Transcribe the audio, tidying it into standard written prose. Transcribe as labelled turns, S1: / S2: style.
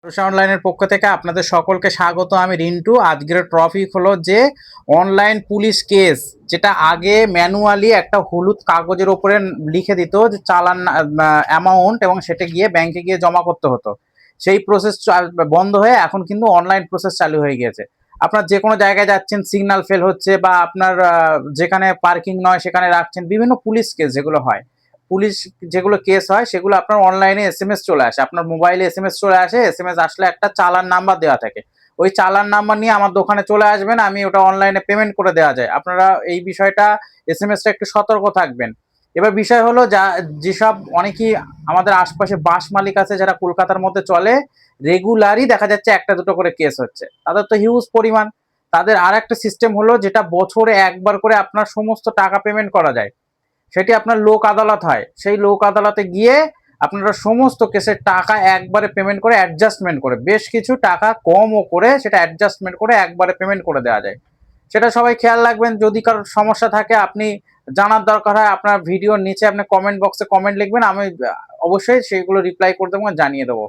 S1: ভরসা অনলাইনের পক্ষ থেকে আপনাদের সকলকে স্বাগত। আমি রিন্টু। আজকের টপিক হলো যে অনলাইন পুলিশ কেস, যেটা আগে ম্যানুয়ালি একটা হলুদ কাগজের ওপরে লিখে দিত যে চালান অ্যামাউন্ট, এবং সেটা গিয়ে ব্যাংকে গিয়ে জমা করতে হতো। সেই প্রসেস বন্ধ হয়ে এখন কিন্তু অনলাইন প্রসেস চালু হয়ে গিয়েছে। আপনার যে কোনো জায়গায় যাচ্ছেন, সিগন্যাল ফেল হচ্ছে, বা আপনার যেখানে পার্কিং নয় সেখানে রাখছেন, বিভিন্ন পুলিশ কেস যেগুলো হয়, পুলিশ যেগুলো কেস হয় সেগুলো আপনার অনলাইনে এসএমএস চলে আসে, আপনার মোবাইলে এসএমএস চলে আসে। এসএমএস আসলে একটা চালান নাম্বার দেওয়া থাকে, ওই চালান নাম্বার নিয়ে আমার দোকানে চলে আসবেন, আমি ওটা অনলাইনে পেমেন্ট করে দেওয়া যায়। আপনারা এই বিষয়টা, এসএমএসটা একটু সতর্ক থাকবেন। এবার বিষয় হলো, যা যেসব অনেকেই আমাদের আশপাশে বাস মালিক আছে যারা কলকাতার মধ্যে চলে, রেগুলারই দেখা যাচ্ছে একটা দুটো করে কেস হচ্ছে, তাদের তো হিউজ পরিমাণ। তাদের আর একটা সিস্টেম হলো, যেটা বছরে একবার করে আপনার সমস্ত টাকা পেমেন্ট করা যায়, সেটি আপনার লোক আদালত হয়। সেই লোক আদালতে গিয়ে আপনারা সমস্ত কেসের টাকা একবারে পেমেন্ট করে, অ্যাডজাস্টমেন্ট করে, বেশ কিছু টাকা কমও করে সেটা অ্যাডজাস্টমেন্ট করে একবারে পেমেন্ট করে দেওয়া যায়। সেটা সবাই খেয়াল রাখবেন। যদি কারোর সমস্যা থাকে, আপনি জানার দরকার হয়, আপনার ভিডিওর নিচে আপনি কমেন্ট বক্সে কমেন্ট লিখবেন, আমি অবশ্যই সেগুলো রিপ্লাই করে দেবো, জানিয়ে দেবো।